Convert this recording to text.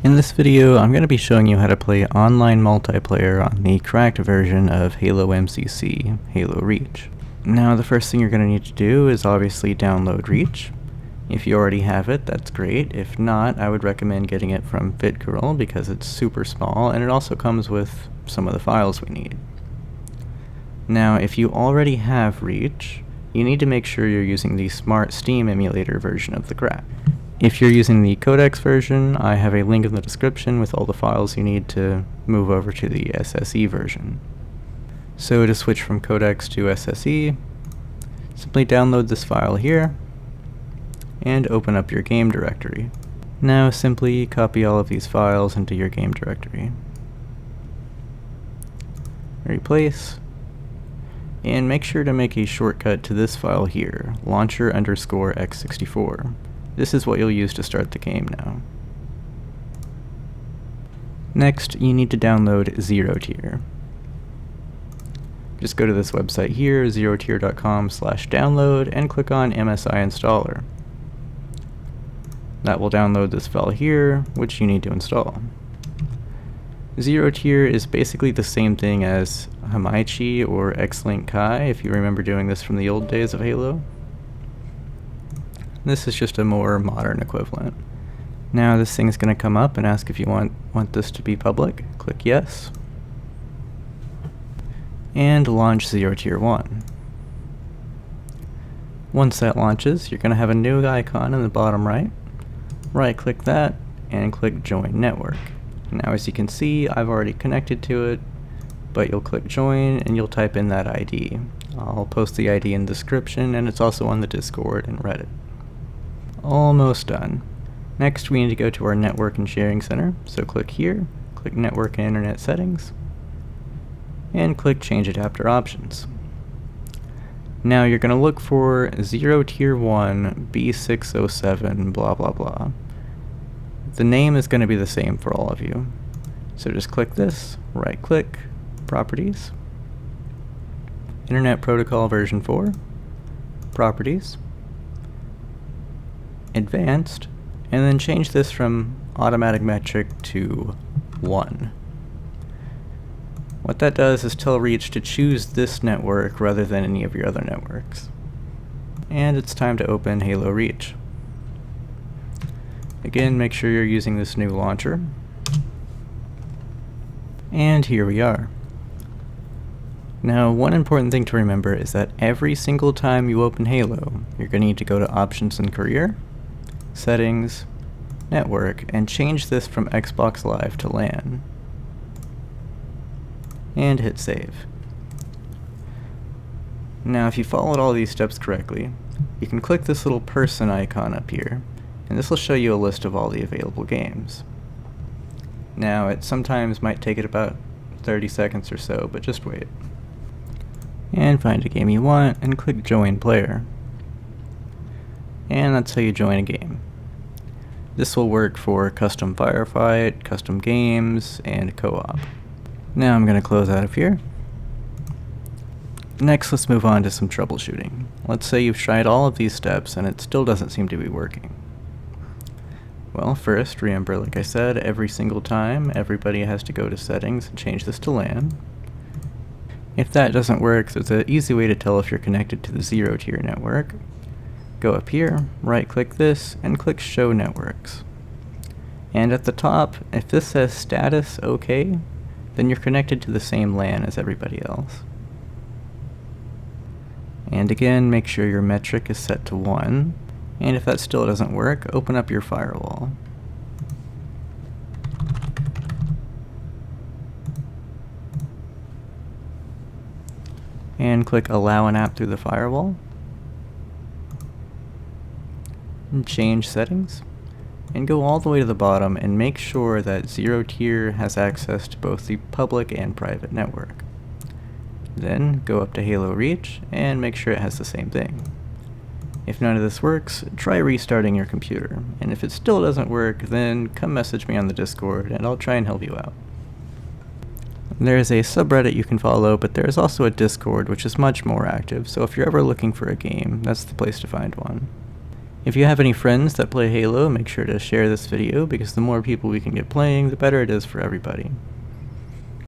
In this video, I'm going to be showing you how to play online multiplayer on the cracked version of Halo MCC, Halo Reach. Now, the first thing you're going to need to do is obviously download Reach. If you already have it, that's great. If not, I would recommend getting it from VidGirl because it's super small and it also comes with some of the files we need. Now, if you already have Reach, you need to make sure you're using the Smart Steam emulator version of the crack. If you're using the Codex version, I have a link in the description with all the files you need to move over to the SSE version. So to switch from Codex to SSE, simply download this file here and open up your game directory. Now simply copy all of these files into your game directory. Replace, and make sure to make a shortcut to this file here, launcher_x64. This is what you'll use to start the game now. Next, you need to download Zero Tier. Just go to this website here, zerotier.com/download, and click on MSI Installer. That will download this file here, which you need to install. Zero Tier is basically the same thing as Hamaichi or Xlink Kai, if you remember doing this from the old days of Halo. This is just a more modern equivalent. Now this thing's going to come up and ask if you want this to be public. Click yes. And launch Zero Tier 1. Once that launches, you're going to have a new icon in the bottom right. Right-click that and click Join Network. Now as you can see, I've already connected to it, but you'll click Join and you'll type in that ID. I'll post the ID in the description, and it's also on the Discord and Reddit. Almost done. Next we need to go to our Network and Sharing Center, so click here, click Network and Internet Settings, and click Change Adapter Options. Now you're going to look for Zero Tier 1 B607 blah blah blah. The name is going to be the same for all of you. So just click this, right click, Properties, Internet Protocol version 4, Properties, Advanced, and then change this from automatic metric to 1. What that does is tell Reach to choose this network rather than any of your other networks. And it's time to open Halo Reach. Again, make sure you're using this new launcher. And here we are. Now, one important thing to remember is that every single time you open Halo, you're going to need to go to Options and Career, Settings, Network, and change this from Xbox Live to LAN. And hit save. Now if you followed all these steps correctly, you can click this little person icon up here, and this will show you a list of all the available games. Now it sometimes might take it about 30 seconds or so, but just wait. And find a game you want, and click Join Player. And that's how you join a game. This will work for custom firefight, custom games, and co-op. Now I'm going to close out of here. Next, let's move on to some troubleshooting. Let's say you've tried all of these steps and it still doesn't seem to be working. Well, first, remember, like I said, every single time everybody has to go to Settings and change this to LAN. If that doesn't work, there's an easy way to tell if you're connected to the Zero Tier network. Go up here, right-click this, and click Show Networks. And at the top, if this says Status OK, then you're connected to the same LAN as everybody else. And again, make sure your metric is set to 1, and if that still doesn't work, open up your firewall. And click Allow an app through the firewall. And change settings. And go all the way to the bottom and make sure that Zero Tier has access to both the public and private network. Then go up to Halo Reach and make sure it has the same thing. If none of this works, try restarting your computer, and if it still doesn't work, then come message me on the Discord and I'll try and help you out. There is a subreddit you can follow, but there is also a Discord which is much more active, so if you're ever looking for a game, that's the place to find one. If you have any friends that play Halo, make sure to share this video because the more people we can get playing, the better it is for everybody.